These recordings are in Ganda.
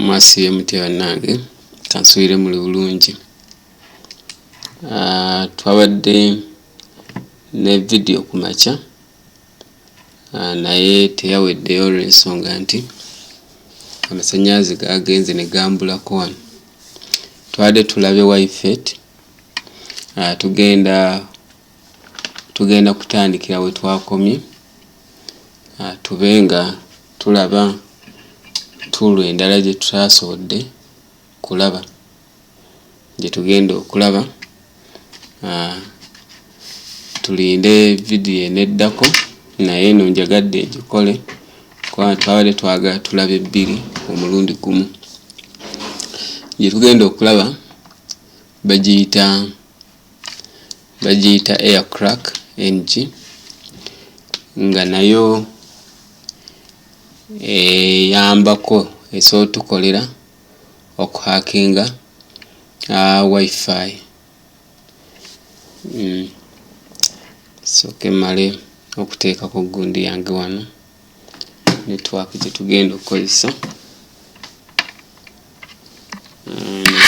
mwasibe mutya nange kansuire muli bulungi. Twabadde ne video kumacha naye teyaweddeyo olw'ensonga nti amasannyalaze gagenze ne gambulako wano. Twadde tulabye Wifet, tugenda kutandikira we twakomye, tubenga tulaba tulu endala gye tutasobodde kulaba, gye tugenda okulaba. Tulinde video eneddako naye eno njagadde gikole kuba twabadde twagala tulabe ebbiri omulundi gumu. Gye tugenda okulaba bagiyita Aircrack NG, nga nayo eyambako esobola tukolera okuhakinga Wi-Fi. Soke male okuteekako gundi yange wano network gye tugenda okukozesa.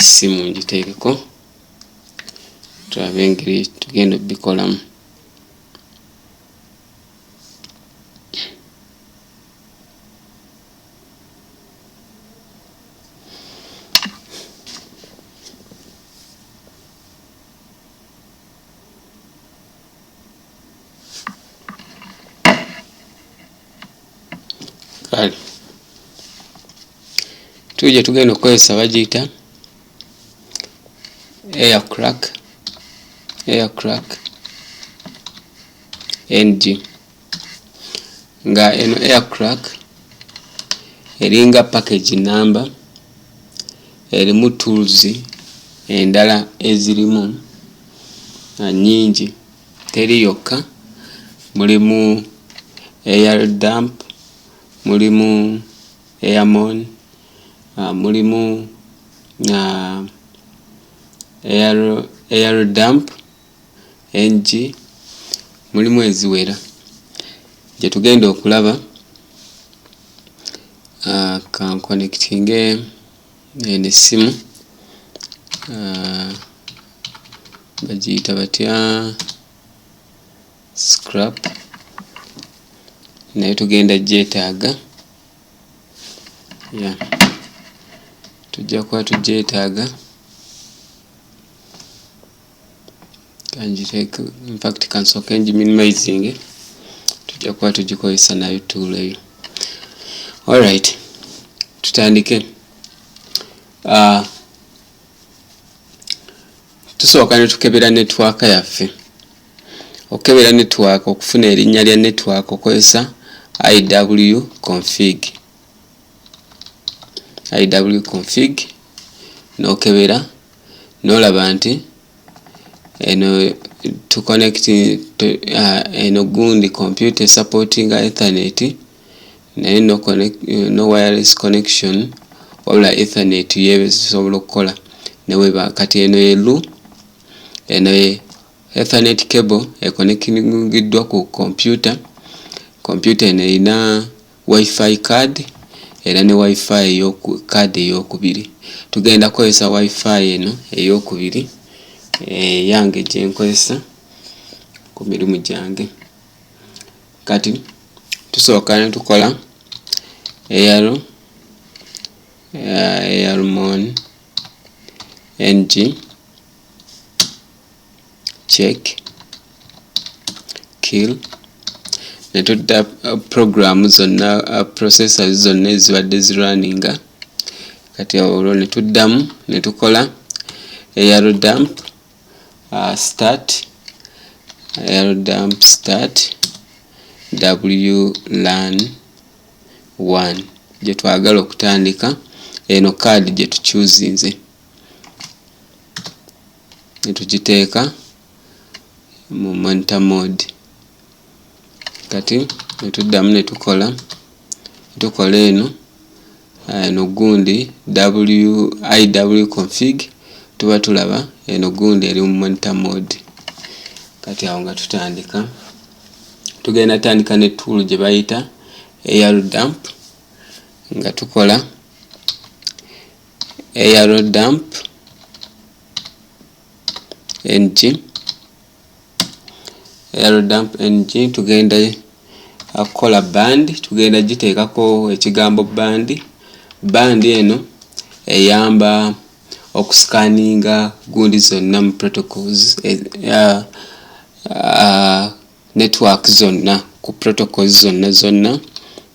Simu ngiteekeko tulabe engeri tugenda obikolamu. Kale tuje tugenda okukozesa bagiyita Aircrack NG, nga eno Aircrack eringa package number, erimu tools endala ezirimu nyingi, teri yokka. Mulimu air dump, mulimu airmon, mulimu air dump NG, mulimu eziwera. Gye tugenda okulaba kan connectinge n'essimu, bagiyita batya scrap, naye tugenda gyetaaga. Tujja kuba tugyetaaga. In fact kansooke minimizing, tujja kuba tugikozesa nayo tool eyo. Alright, tutandike. Tusooka ne tukebera network yaffe. Okebera network, okufuna erinnya lya network okozesa iwconfig. iwconfig n'okebera n'olaba nti eno to connect eno gundi computer supporting Ethernet, naye no wireless connection wabula Ethernet yebesobola okukola neweba. Kati eno elu, eno Ethernet cable ekonektingiddwa ku computer eno erina Wi-Fi card era ne Wi-Fi card ey'okubiri. Tugenda kukozesa Wi-Fi eno ey'okubiri yange gye nkozesa ku mirimu gyange. Kati tusooka ne tukola airmon NG check kill, ne tudda program zonna processors zonna ezibadde zirunninga. Kati olwo ne tuddamu ne tukola airdump start WLAN 1 gye twagala okutandika. Eno card gye tukyuzinze ne tugiteeka mu monitor mode. Kati ne tuddamu ne tukola eno gundi iwconfig, tuba tulaba eno gundi eri mu monitor mode. Kati awo nga tutandika, tugenda tandika ne tool gye bayita airdump, nga tukola aerodump ng tugenda akola band, tugenda giteekako ekigambo band eno eyamba okuscanninga gundi zonna mu protocols network zonna ku protocols zonna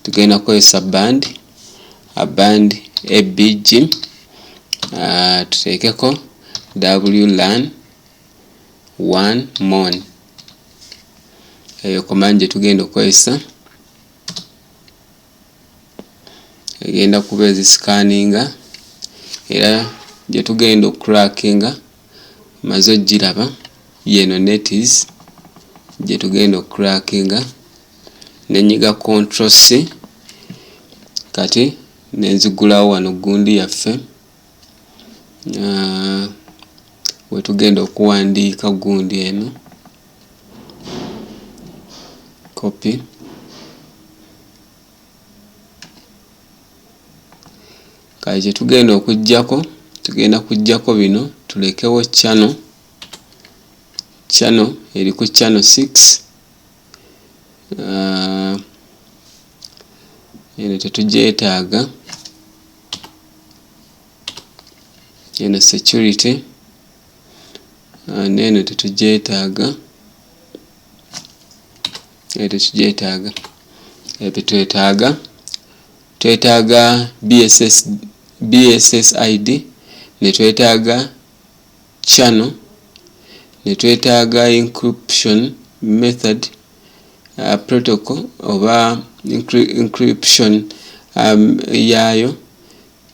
tugenda kukozesa band ABG tuteekeko WLAN 1 mon eyo command gye tugenda okukozesa egenda kuba eziscanninga era gye tugenda okucrackinga maze ogiraba yeno netis gye tugenda okucrackinga nenyiga control C kati nenzigulawo wano gundi yaffe we tugenda okuwandiika gundi eno copy kale gye tugenda okujjako tugenda kujjako bino tulekewo channel eri ku channel 6 eno tetugyetaaga eno security neno tetugyetaaga twetaaga BSSID netwetaaga channel netwetaaga encryption method protocol oba encryption yaayo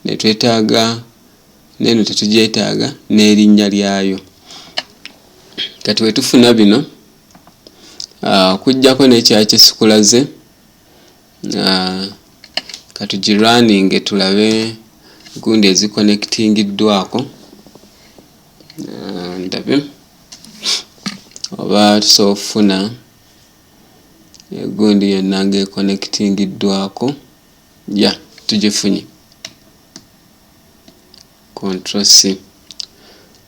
netwetaaga neno tetugyetaaga n'erinnya lyayo kati wetufuna bino okujjako n'ekyala kyesikulaze katugirunning tulabe gundi eziconnectingiddwako ndabe oba tusobola okufuna gundi yonna ng'econnectingiddwako tugifunye control C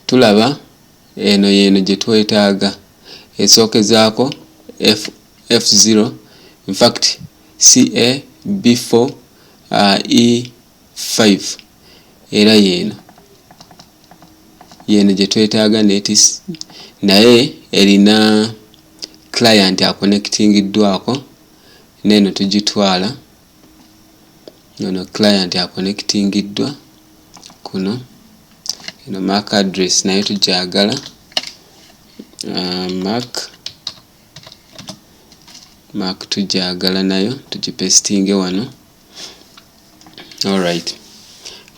tulaba eno yeno gye twetaaga esookezaako F0 in fact CA B4 E5 era yeno gye twetaaga netis naye erina client aconnectingiddwako neno tugitwala nono client aconnectingiddwa kuno eno MAC address naye tujagala MAC tujagala nayo tugipestinge wano. Alright,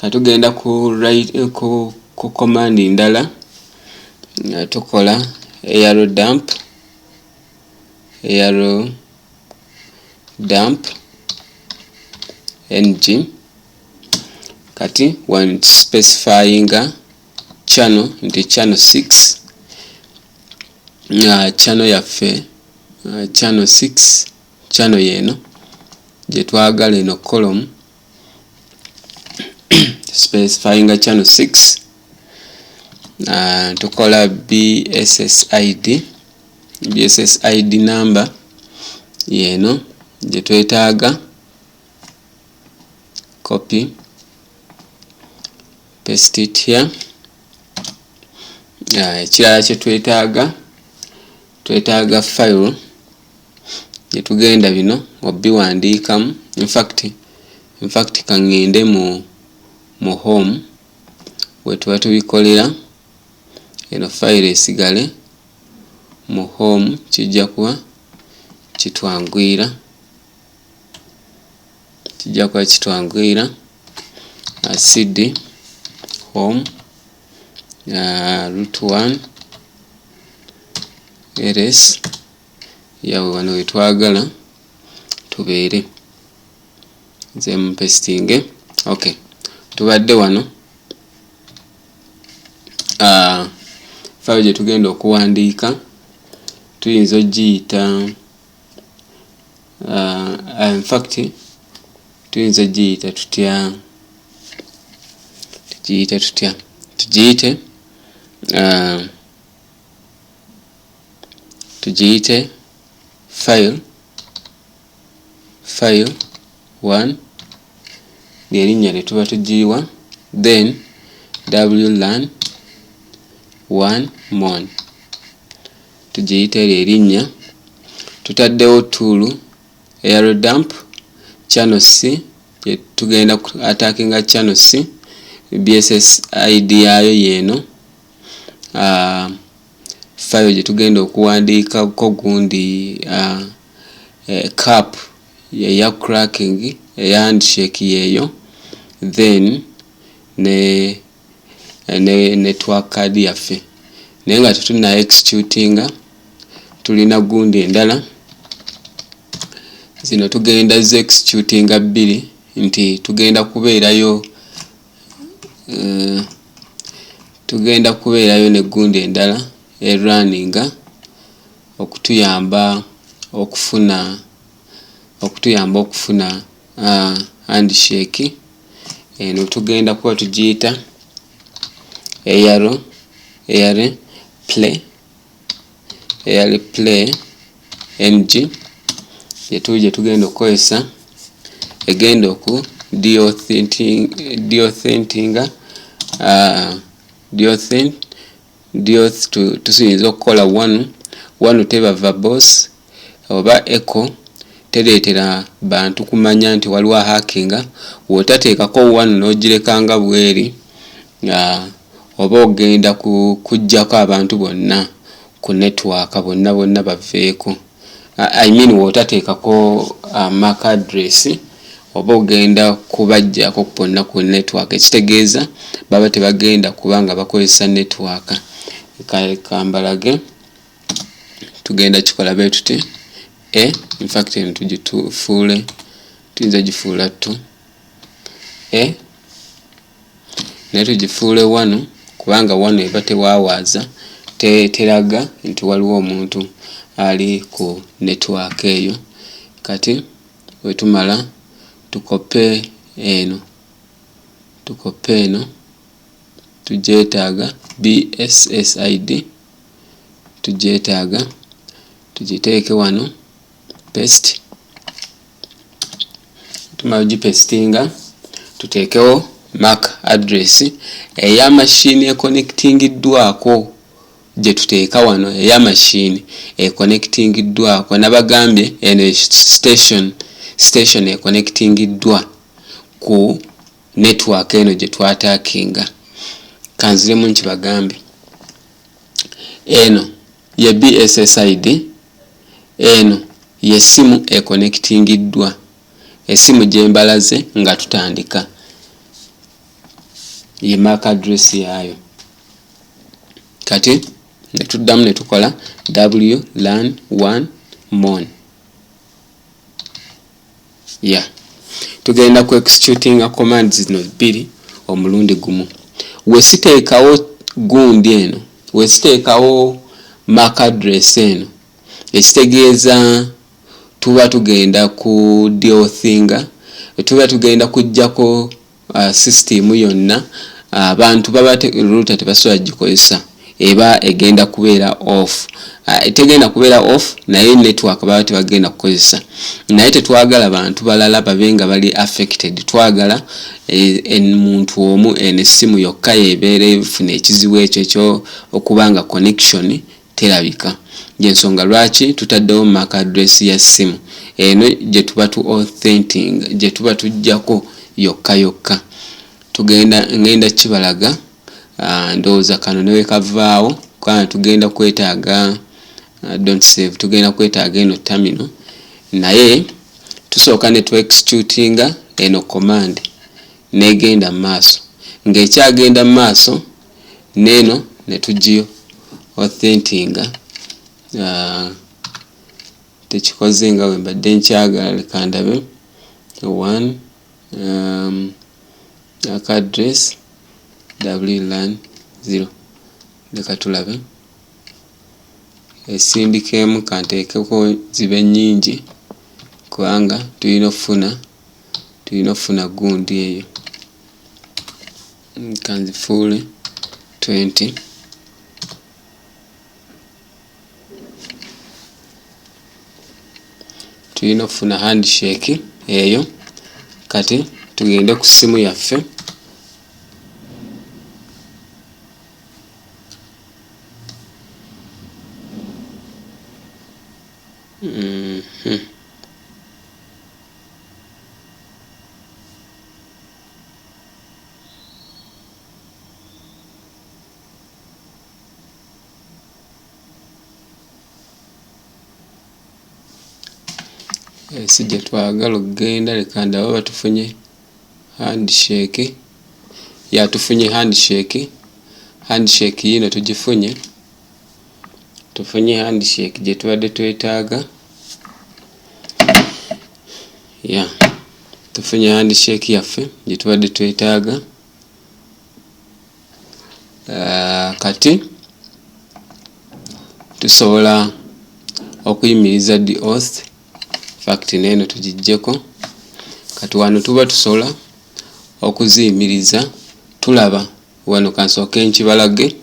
katugenda ku command ndala tukola aerodump ng kati when specifying channel nti channel 6 channel yaffe channel 6 channel yeno gye twagala eno column specifying channel 6 tukola BSSID number yeno gye twetaaga copy paste it here. Ekirala kye twetaaga file gye tugenda bino obiwandiikamu. In fact kangende mu home we tuba tubikolera eno file esigale mu home kijja kuba kitwangwira cd home root 1 ls yawe wano wetwagala tubeere nze mpestinge. Okay, tubadde wano file gye tugenda okuwandiika tuyinza ogiyita in fact tuyinza ogiyita tutya giyite tutya tugiyite file 1 lyerinnya lyetuba tugiyiwa, then wlan 1 mon tugiyite lyerinnya. Tutaddewo tool airdump channel C tugenda attackinga channel C, BSS ID yayo yeno, file gye tugenda okuwandiikako gundi cap eya cracking eya handshake yeyo, then ne network card yaffe. Naye nga tetuna executinga, tulina gundi endala zino tugenda ze executinga bbiri, nti tugenda kubeerayo ne gundi endala runninga okutuyamba okufuna handshake. Eno tugenda kuba tugiyita AR play ng gye tugenda okukozesa, egenda oku tusinza okukola wano teba verbose oba echo tereetera bantu kumanya nti waliwo hackinga. Wotateekako wano n'ogirekanga bweri, oba ogenda kujjako abantu bonna ku network bonna baveeko. I mean wotateekako MAC address oba ogenda kubajjako bonna ku network, ekitegeeza baba tebagenda kubanga bakozesa network. Kambalage tugenda kikola bwe tuti in fact tugitufuule, tuyinza gifuula tu naye tugifuule wano kubanga wano eba tewawaaza, teraga nti waliwo omuntu ali ku network eyo. Kati wetumala tukope eno tugyetaaga BSSID, tugyetaaga tugiteeke wano paste. Tumala gipestinga tuteekewo MAC address eya machine econnectingiddwako, gye tuteeka wano eya machine econnectingiddwako. Nabagambye eno station econnectingiddwa ku network eno gye twataakinga. Kanziremu nkibagambe, eno ye BSSID, eno yessimu econnectingiddwa, essimu gyembalaze nga tutandika, ye MAC address yayo. Kati netuddamu netukola wlan 1 mon. Tugenda ku executinga commands zino bbiri omulundi gumu. Wesiteekawo gundi eno, wesiteekawo MAC address eno, ekitegeeza tuba tugenda ku deothinga, tuba tugenda kujjako system yonna. Abantu baba router tebasobola gikozesa, eba egenda kubeera off. Tegenda kubeera off naye network baba tebagenda kukozesa. Naye tetwagala bantu balala babenga bali affected, twagala muntu omu essimu yokka yebeere efuna ekizibu ekyo okubanga connection terabika. Y'ensonga lwaki tutaddewo MAC address ya ssimu eno gye tuba tu authentic, gye tuba tujjako yokka. Ngenda kibalaga ndowooza kano newe kavaawo, kana tugenda kwetaaga don't save, tugenda kwetaaga eno terminal, naye tusooka ne tu executinga eno command negenda maaso. Ng'ekyagenda maaso neno ne tugio authentinga, tekikoze nga we mbadde nkyagala. Leka ndabe 1 MAC address wlan 0. Leka tulabe esindikeemu kanteekeko zibe nnyingi kubanga tulina ofuna gundi eyo. kanzifuule 20. Tulina okufuna handshake eyo. Kati tugende ku ssimu yaffe. Si gye twagala okugenda, leka ndaba batufunye handshake. Tufunye handshake. Handshake yino tugifunye. Tufunye handshake gye tubadde twetaaga. Tufunye handshake yaffe gye tubadde twetaaga. Kati tusobola okuyimiriza the oath. Fact neno tugijjeko. Kati wano tuba tusobola okuziyimiriza. Tulaba wano kansooke nkibalage.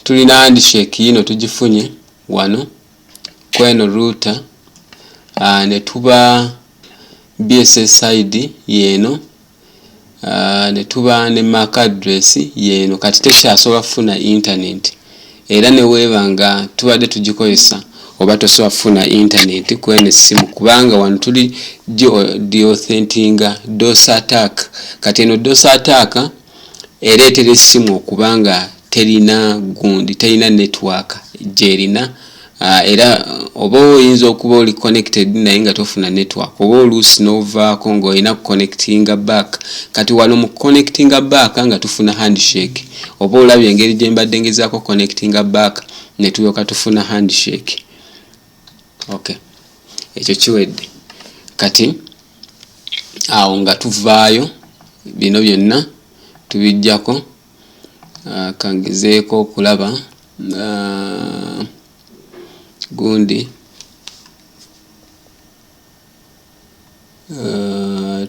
Tulina handshake yino tugifunye wano kweno router. Ne tuba BSS ID yeno. Ne tuba ne MAC address yeno. Kati tekyasobola kufuna internet. Era ne weebanga tubadde tugikozesa oba tosobola kufuna internet kwene essimu, kubanga wano tuli deauthentinga DOS attack. Kati eno DOS attack ereetera essimu okubanga terina gundi, terina network gyerina. Era oba oyinza okuba oli connected naye nga tofuna network, oba oluusi n'ovaako ng'olina connectinga back. Kati wano mu connectinga back nga tufuna handshake. Oba olabye engeri gye mbadde ngezaako connectinga back ne tulyoka tufuna handshake. Okay, ekyo kiwedde. Kati awo nga tuvaayo bino byonna tubijjako. Kangezeeko okulaba gundi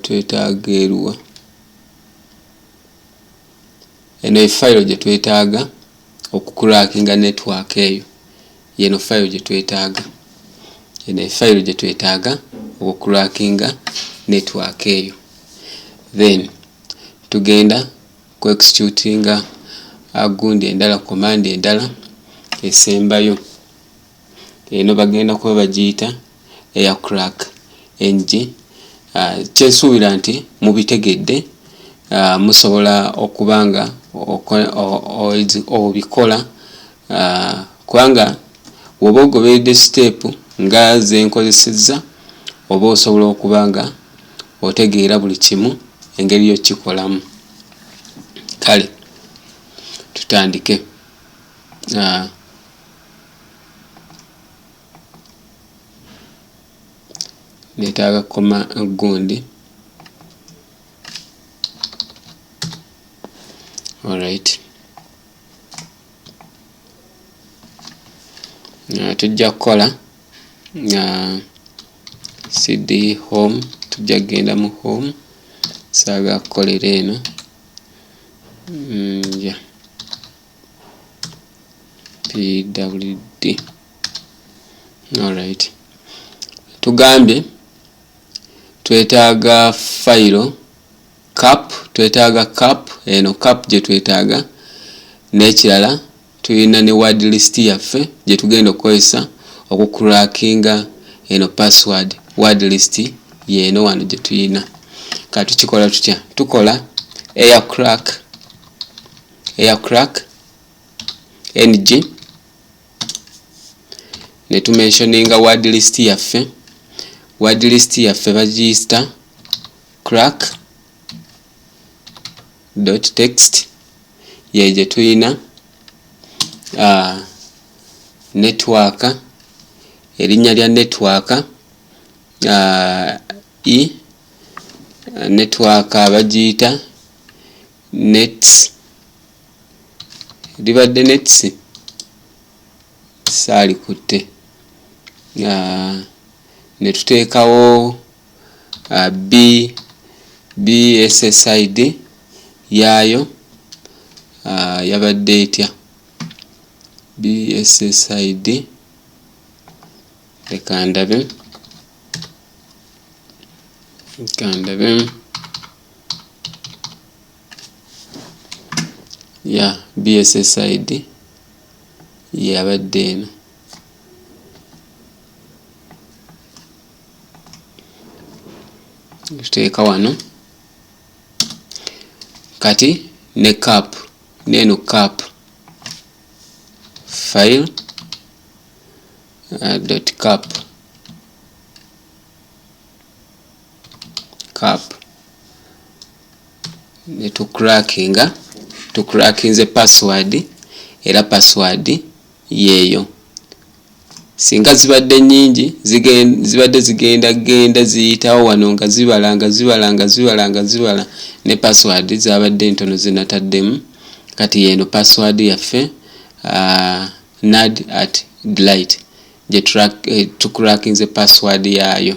twetaaga eruwa. Eno efayiro gye twetaaga okukuraakinga network eyo. Yeno fayiro gye twetaaga. Eno efayiro gye twetaaga okukuraakinga network eyo. Then tugenda ku executinga gundi endala, command endala esembayo. Eno bagenda kuba bagiyita aircrack ng. Kyensuubira nti mubitegedde. Musobola okubanga obikola kubanga woba ogoberedde step nga ze nkozesezza, oba osobola okubanga otegeera buli kimu engeri yokikolamu. Kale tutandike. Netaaga koma gundi. Alright. Tujja kukola cd home. Tujja kugenda mu home. Saaga kukolera eno. pwd. Alright. Tugambye twetaaga file cap. Twetaaga cap. Eno cap gye twetaaga. N'ekirala tulina ne word list yaffe gye tugenda okukozesa okukuraakinga eno password. Word list yeno wano gye tulina. Kati tukikola tutya? Tukola aircrack ng ne tumentioninga word list yaffe. Word list yaffe bagiyita crack.txt. ye gye tulina network, erinnya lya network network bagiyita nets. Libadde nets saali kutte. Ne tuteekawo BSSID yaayo yabadde etya? BSSID leka ndabe ya BSSID yabadde eno. Tuteeka wano kati ne cap neno cap file .cap ne tucrackinze password era password yeeyo. Singa zibadde nyingi zibadde zigenda ziyitawo wano nga zibala ne password zabadde ntono zinataddemu. Kati yeno password yaffe nad@delight je tucrackinze password yaayo.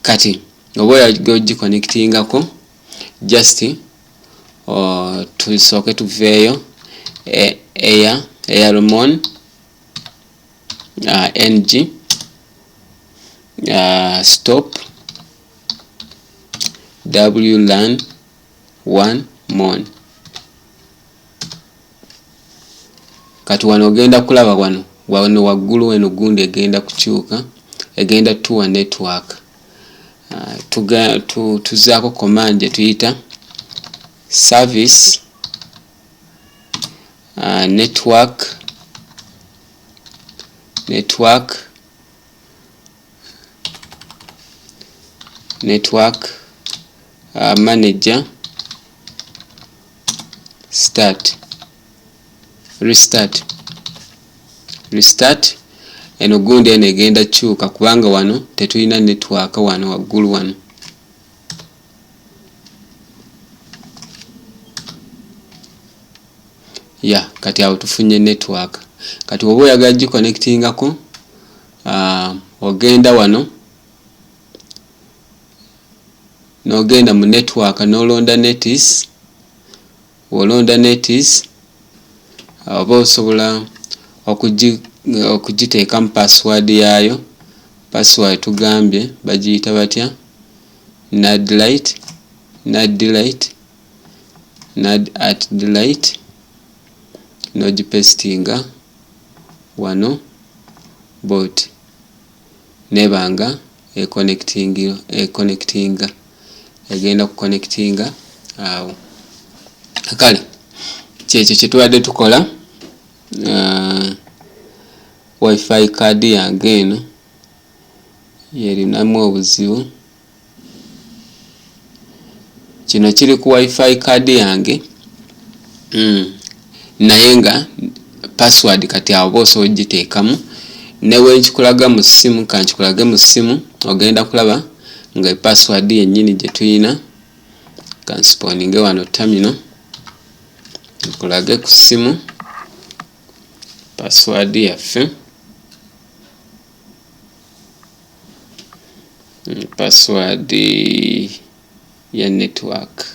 Kati oba ogiconnectingako just tusooke tuveeyo airmon ng stop wlan 1 mon. Kati wano ogenda kulaba wano waggulu weno gundi egenda kukyuka, egenda tuwa network. Tuzaako command gye tuyita service network manager restart. Eno gundi eno egenda kyuka kubanga wano tetulina network wano waggulu wano. Kati awo tufunye network. Kati oba oyagala giconnectingako ogenda wano n'ogenda mu network n'olonda netis. Olonda netis oba osobola okugiteekamu password yaayo. Password tugambye bagiyita batya? nad@delight n'ogipestinga wano bot nebanga econnectinga egenda kuconnectinga awo. Kale kyekyo kye tubadde tukola. Wi-Fi card yange eno yerinamu obuzibu. Kino kiri ku Wi-Fi card yange naye nga password kati awo osobola ogiteekamu. Newe nkikulaga mu ssimu kankikulage mu ssimu ogenda kulaba nga password yennyini gye tuyina. Kansponinge wano terminal nkulage ku ssimu password yaffe. Password ya network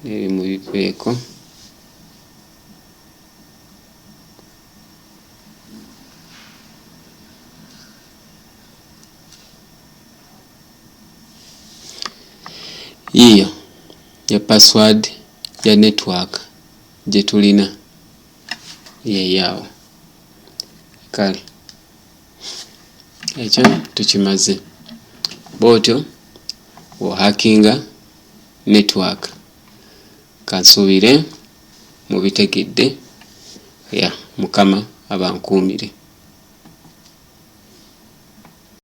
neri mu bipeeko. Yiyo ya password ya network gye tulina yeeyawo. Kale ekyo tukimaze. Bwotyo hackinga network. Kansuubire mubitegedde. Mukama abankuumire.